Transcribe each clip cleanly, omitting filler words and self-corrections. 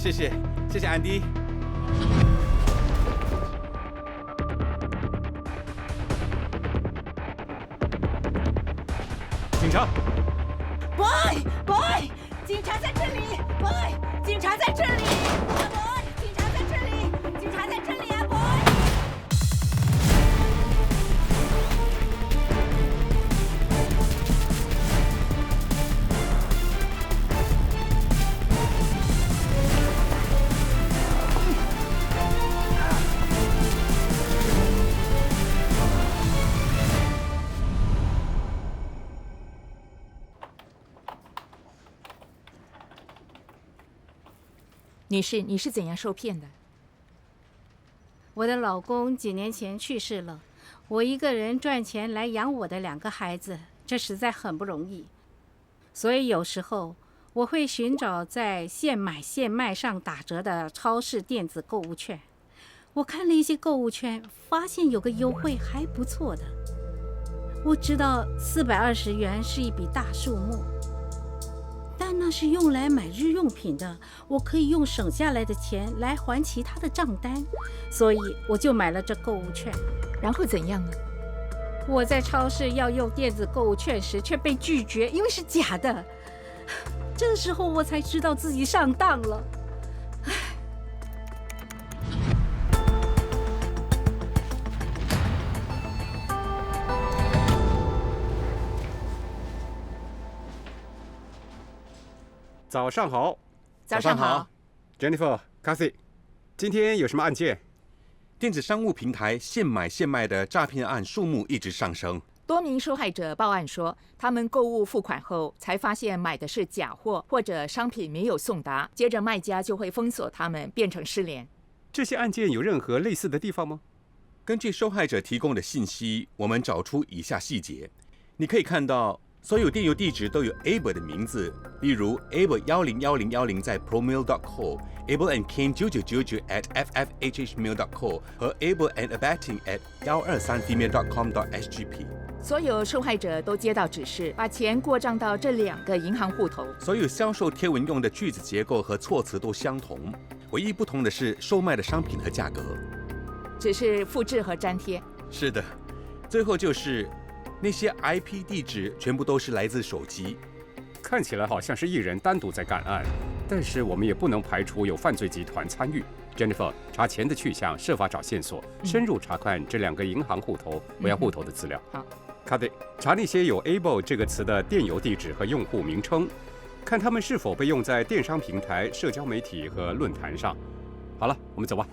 谢谢，谢谢安迪。警察 ，boy，警察在这里 ，boy， 警察在这里 ，boy， 警察在这里，警察在这里啊 ，boy。女士，你是怎样受骗的？我的老公几年前去世了，我一个人赚钱来养我的2个孩子，这实在很不容易。所以有时候我会寻找在现买现卖上打折的超市电子购物券。我看了一些购物券，发现有个优惠还不错的。我知道420元是一笔大数目，但那是用来买日用品的，我可以用省下来的钱来还其他的账单，所以我就买了这购物券。然后怎样呢？我在超市要用电子购物券时却被拒绝，因为是假的。这时候我才知道自己上当了。早上好。早上好 ，Jennifer、Cathy， 今天有什么案件？电子商务平台现买现卖的诈骗案数目一直上升。多名受害者报案说，他们购物付款后才发现买的是假货，或者商品没有送达，接着卖家就会封锁他们，变成失联。这些案件有任何类似的地方吗？根据受害者提供的信息，我们找出以下细节。你可以看到，所有电邮地址都有 Abel 的名字，例如 Abel101010在 promail.co、Abel&Ken9999@ffhhmail.co 和 Abel&Abetting@123female.com.sgp。所有受害者都接到指示，把钱过账到这2个银行户头。所有销售贴文用的句子结构和措辞都相同，唯一不同的是售卖的商品和价格。只是复制和粘贴。是的，最后就是那些 IP 地址全部都是来自手机。看起来好像是一人单独在干案，但是我们也不能排除有犯罪集团参与。Jennifer， 查钱的去向，设法找线索，深入查看这2个银行户头，我要户头的资料。好。Cathy， 查那些有 Abel 这个词的电邮地址和用户名称，看他们是否被用在电商平台、社交媒体和论坛上。好了，我们走吧。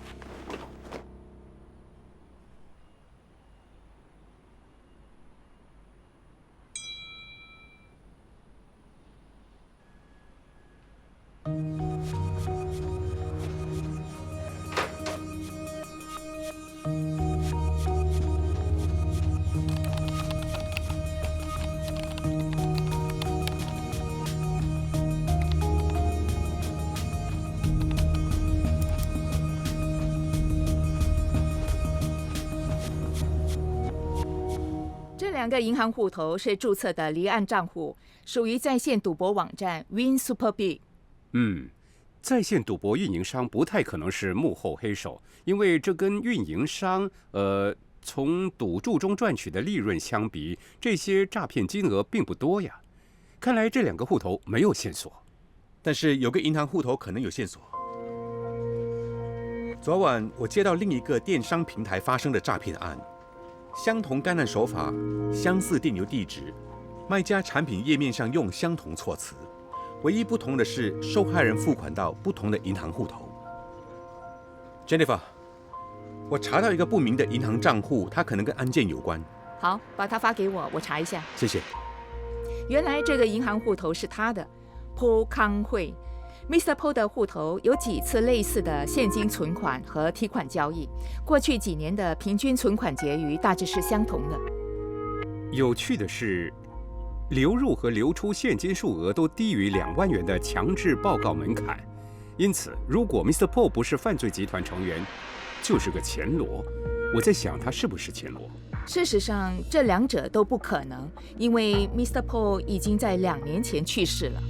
这2个银行户头是注册的离岸账户，属于在线赌博网站 Win Superbig。在线赌博运营商不太可能是幕后黑手，因为这跟运营商从赌注中赚取的利润相比，这些诈骗金额并不多呀。看来这2个户头没有线索，但是有个银行户头可能有线索。昨晚我接到另一个电商平台发生的诈骗案，相同干案手法，相似电邮地址，卖家产品页面上用相同措辞，唯一不同的是受害人付款到不同的银行户头。Jennifer， 我查到一个不明的银行账户，它可能跟案件有关。好，把它发给我，我查一下。谢谢。原来这个银行户头是他的 ，Paul 康慧。Mr. Paul 的户头有几次类似的现金存款和提款交易，过去几年的平均存款结余大致是相同的。有趣的是，流入和流出现金数额都低于2万元的强制报告门槛，因此，如果 Mr. Paul 不是犯罪集团成员，就是个钱罗。我在想，他是不是钱罗？事实上，这2者都不可能，因为 Mr. Paul 已经在2年前去世了。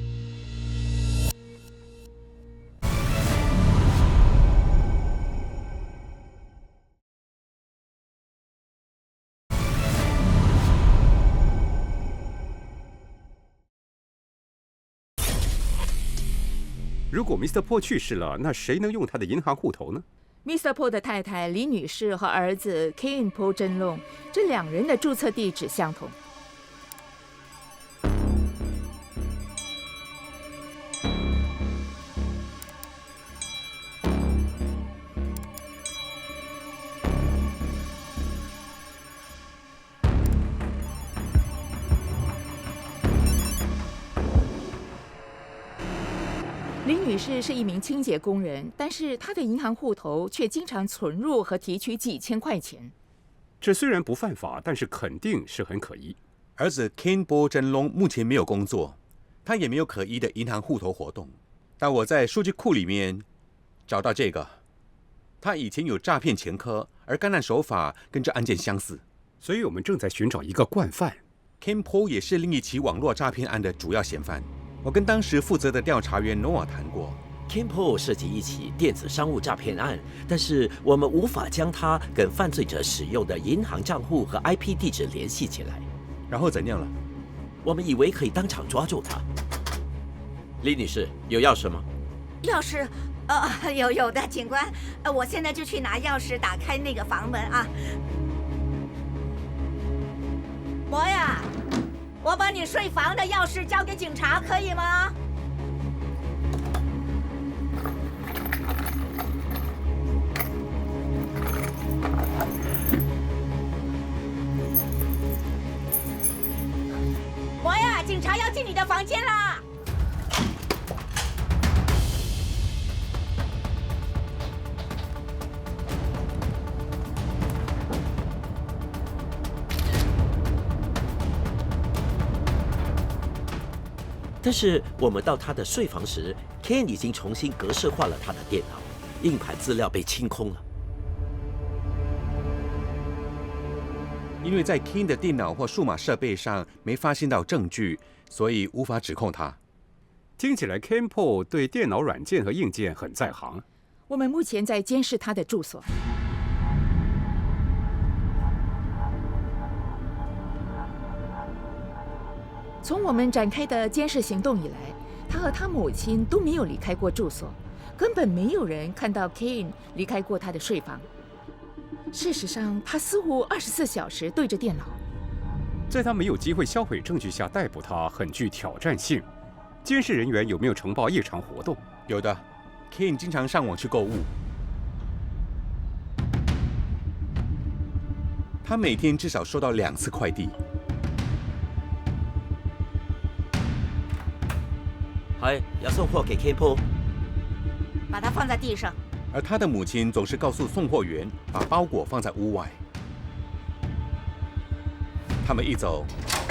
如果 Mr. Po 去世了，那谁能用他的银行户头呢？ Mr. Po 的太太李女士和儿子 Kane Po 真龙，这两人的注册地址相同。李女士是一名清洁工人，但是她的银行户头却经常存入和提取几千块钱。这虽然不犯法，但是肯定是很可疑。儿子 Kane Po 真龙目前没有工作，他也没有可疑的银行户头活动。但我在数据库里面找到这个，他以前有诈骗前科，而干案手法跟这案件相似，所以我们正在寻找一个惯犯。Kane Po 也是另一起网络诈骗案的主要嫌犯。我跟当时负责的调查员 Noah 谈过 Kane Po 涉及一起电子商务诈骗案，但是我们无法将他跟犯罪者使用的银行账户和 IP 地址联系起来。然后怎样了？我们以为可以当场抓住他。李女士，有钥匙吗？钥匙，有的，警官，我现在就去拿钥匙打开那个房门啊。博呀，我把你睡房的钥匙交给警察，可以吗？博呀，警察要进你的房间啦！但是我们到他的睡房时 ，Kane 已经重新格式化了他的电脑，硬盘资料被清空了。因为在 Kane 的电脑或数码设备上没发现到证据，所以无法指控他。听起来 Kane Po 对电脑软件和硬件很在行。我们目前在监视他的住所。从我们展开的监视行动以来，他和他母亲都没有离开过住所，根本没有人看到 Kane 离开过他的睡房。事实上，他似乎24小时对着电脑。在他没有机会销毁证据下逮捕他，很具挑战性。监视人员有没有呈报异常活动？有的 ，Kane 经常上网去购物。他每天至少收到2次快递。嗨，要送货给 Kane Po， 把它放在地上。而他的母亲总是告诉送货员把包裹放在屋外。他们一走，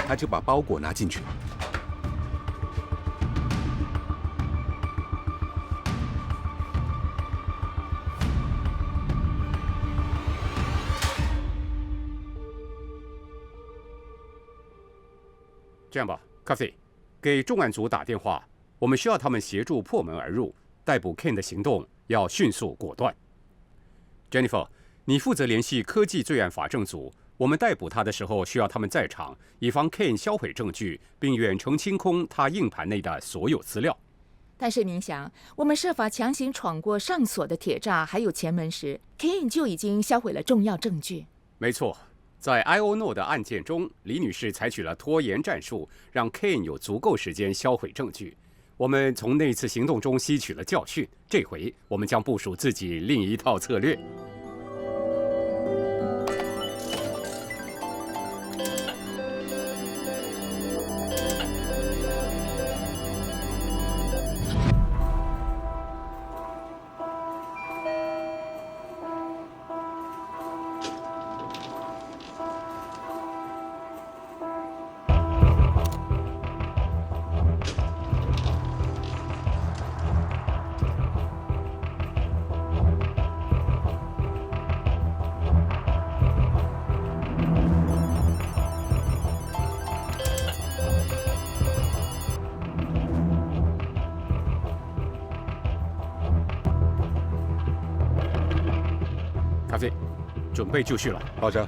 他就把包裹拿进去。这样吧，咖啡，给重案组打电话，我们需要他们协助破门而入，逮捕 Kane 的行动要迅速果断。Jennifer， 你负责联系科技罪案法证组，我们逮捕他的时候需要他们在场，以防 Kane 销毁证据，并远程清空他硬盘内的所有资料。但是您想，我们设法强行闯过上锁的铁栅还有前门时 ，Kane 就已经销毁了重要证据。没错，在 IONO 的案件中，李女士采取了拖延战术，让 Kane 有足够时间销毁证据。我们从那次行动中吸取了教训，这回我们将部署自己另一套策略。咖啡，准备就绪了。抱着。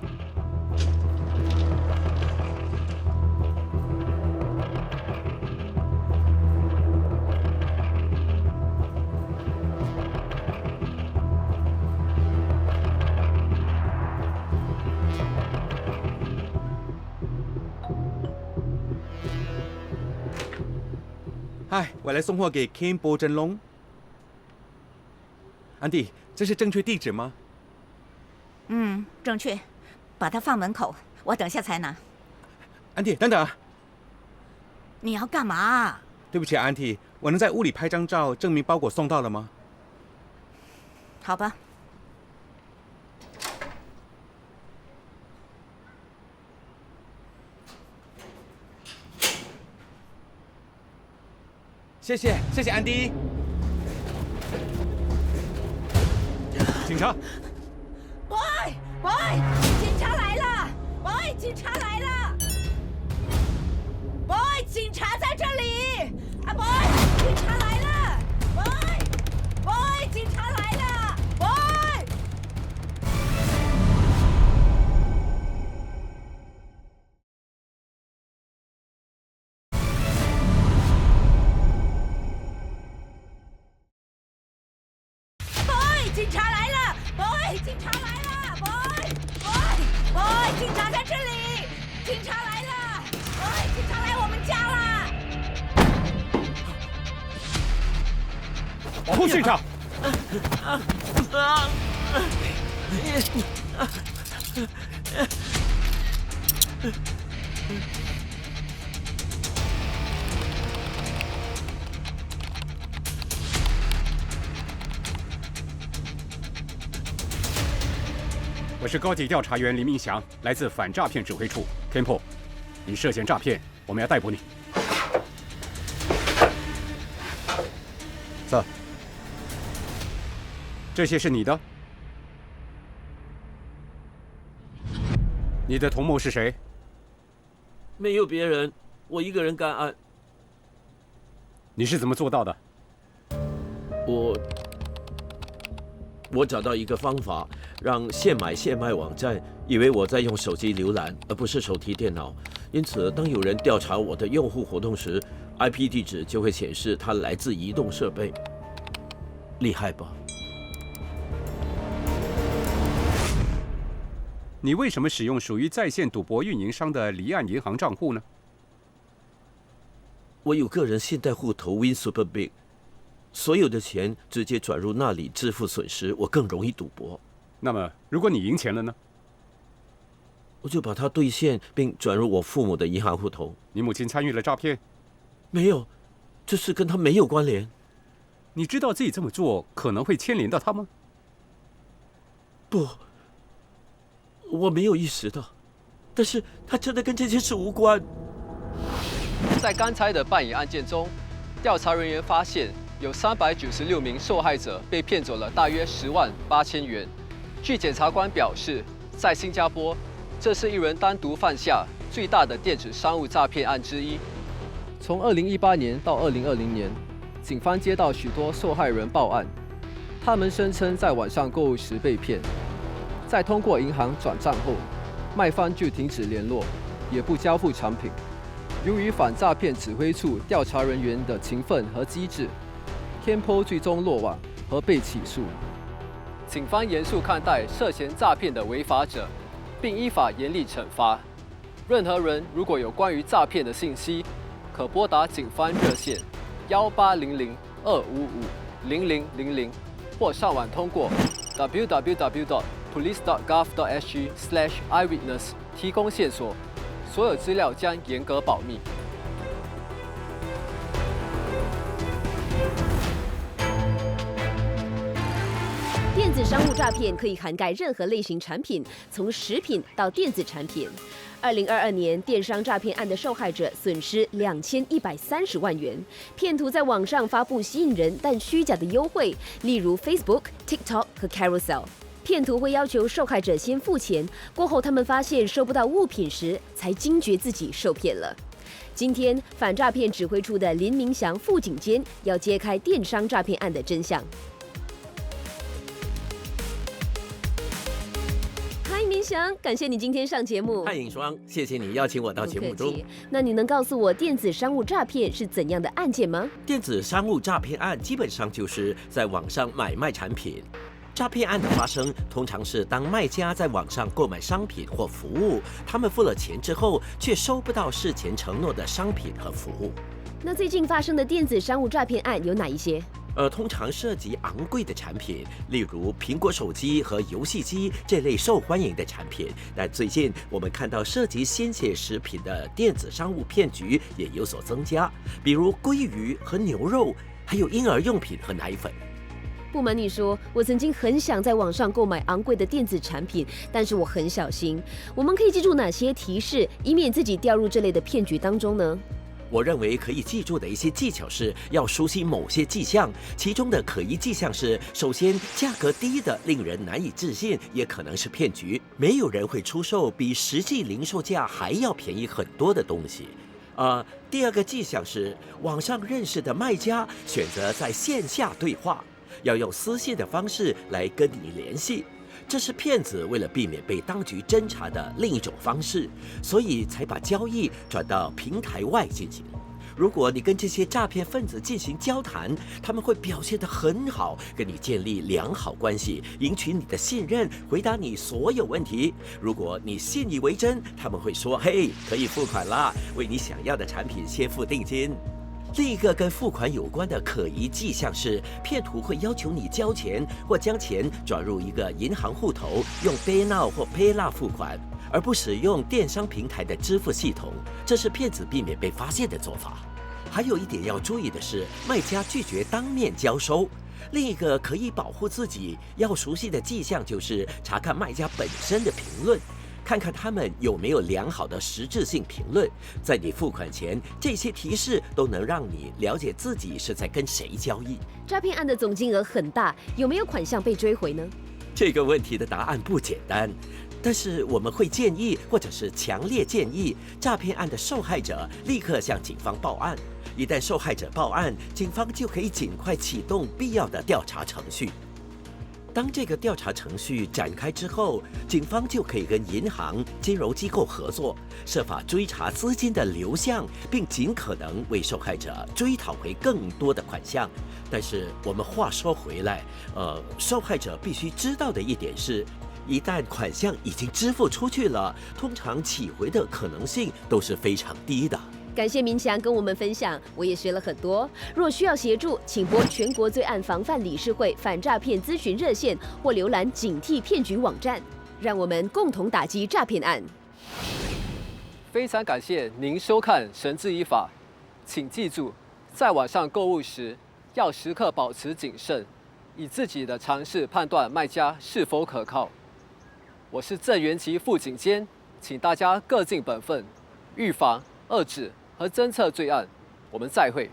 嗨，我来送货给 Ken 波真龙。安迪，这是正确地址吗？正确，把它放门口，我等下才拿。安迪，等等啊！你要干嘛？对不起，安迪，我能在屋里拍张照，证明包裹送到了吗？好吧。谢谢，谢谢安迪。警察 boy，警察来了 ，boy， 警察来了 ，boy， 警察在这里啊 ，boy， 警察来了 ，boy， 警察来了 ，boy。警察来了 ，boy， 警察来了 ，boy， 警察在这里，警察来了 ，boy， 警察来我们家了。保护现场！我是高级调查员林明祥，来自反诈骗指挥处 Kempo。你涉嫌诈骗，我们要逮捕你。Sir，这些是你的？你的同谋是谁？没有别人，我一个人干案。你是怎么做到的？我找到一个方法，让现买现卖网站以为我在用手机浏览，而不是手提电脑。因此，当有人调查我的用户活动时 ，IP 地址就会显示它来自移动设备。厉害吧？你为什么使用属于在线赌博运营商的离岸银行账户呢？我有个人信贷户头 Win Super Big。所有的钱直接转入那里支付损失，我更容易赌博。那么，如果你赢钱了呢？我就把它兑现并转入我父母的银行户头。你母亲参与了诈骗？没有，这事跟他没有关联。你知道自己这么做可能会牵连到他吗？不，我没有意识到。但是他真的跟这件事无关。在刚才的办案案件中，调查人员发现有396名受害者被骗走了大约10万8千元。据检察官表示，在新加坡，这是一人单独犯下最大的电子商务诈骗案之一。从2018年到2020年，警方接到许多受害人报案，他们声称在网上购物时被骗，在通过银行转账后，卖方就停止联络，也不交付产品。由于反诈骗指挥处调查人员的勤奋和机智，Kempo最终落网和被起诉。警方严肃看待涉嫌诈骗的违法者，并依法严厉惩罚。任何人如果有关于诈骗的信息，可拨打警方热线1800-255-0000，或上网通过 www.police.gov.sg/eyewitness 提供线索。所有资料将严格保密。电子商务诈骗可以涵盖任何类型产品，从食品到电子产品。2022年，电商诈骗案的受害者损失2130万元。骗徒在网上发布吸引人但虚假的优惠，例如 Facebook、TikTok 和 Carousel。骗徒会要求受害者先付钱，过后他们发现收不到物品时，才惊觉自己受骗了。今天，反诈骗指挥处的林明祥副警监要揭开电商诈骗案的真相。嗨，明祥，感谢你今天上节目。嗨，尹双，谢谢你邀请我到节目中。那你能告诉我电子商务诈骗是怎样的案件吗？电子商务诈骗案基本上就是在网上买卖产品。诈骗案的发生，通常是当卖家在网上购买商品或服务，他们付了钱之后，却收不到事前承诺的商品和服务。那最近发生的电子商务诈骗案有哪一些？通常涉及昂贵的产品，例如苹果手机和游戏机这类受欢迎的产品。但最近我们看到涉及鲜血食品的电子商务骗局也有所增加，比如鲑鱼和牛肉，还有婴儿用品和奶粉。不瞒你说，我曾经很想在网上购买昂贵的电子产品，但是我很小心。我们可以记住哪些提示，以免自己掉入这类的骗局当中呢？我认为可以记住的一些技巧是要熟悉某些迹象，其中的可疑迹象是：首先，价格低的令人难以置信，也可能是骗局。没有人会出售比实际零售价还要便宜很多的东西。第二个迹象是，网上认识的卖家选择在线下对话，要用私信的方式来跟你联系。这是骗子为了避免被当局侦查的另一种方式，所以才把交易转到平台外进行。如果你跟这些诈骗分子进行交谈，他们会表现得很好，跟你建立良好关系，赢取你的信任，回答你所有问题。如果你信以为真，他们会说：“嘿，可以付款啦，为你想要的产品先付定金。”另一个跟付款有关的可疑迹象是，骗徒会要求你交钱或将钱转入一个银行户头，用 PayNow 或 PayLah 付款，而不使用电商平台的支付系统。这是骗子避免被发现的做法。还有一点要注意的是，卖家拒绝当面交收。另一个可以保护自己要熟悉的迹象就是查看卖家本身的评论。看看他们有没有良好的实质性评论。在你付款前，这些提示都能让你了解自己是在跟谁交易。诈骗案的总金额很大，有没有款项被追回呢？这个问题的答案不简单，但是我们会建议，或者是强烈建议，诈骗案的受害者立刻向警方报案。一旦受害者报案，警方就可以尽快启动必要的调查程序。当这个调查程序展开之后，警方就可以跟银行、金融机构合作，设法追查资金的流向，并尽可能为受害者追讨回更多的款项。但是我们话说回来，受害者必须知道的一点是，一旦款项已经支付出去了，通常起回的可能性都是非常低的。感谢明强跟我们分享，我也学了很多。若需要协助，请拨全国罪案防范理事会反诈骗咨询热线，或浏览警惕骗局网站。让我们共同打击诈骗案。非常感谢您收看《绳之以法》，请记住，在网上购物时要时刻保持谨慎，以自己的常识判断卖家是否可靠。我是郑元琪副警监，请大家各尽本分，预防、遏制和侦测罪案。我们再会。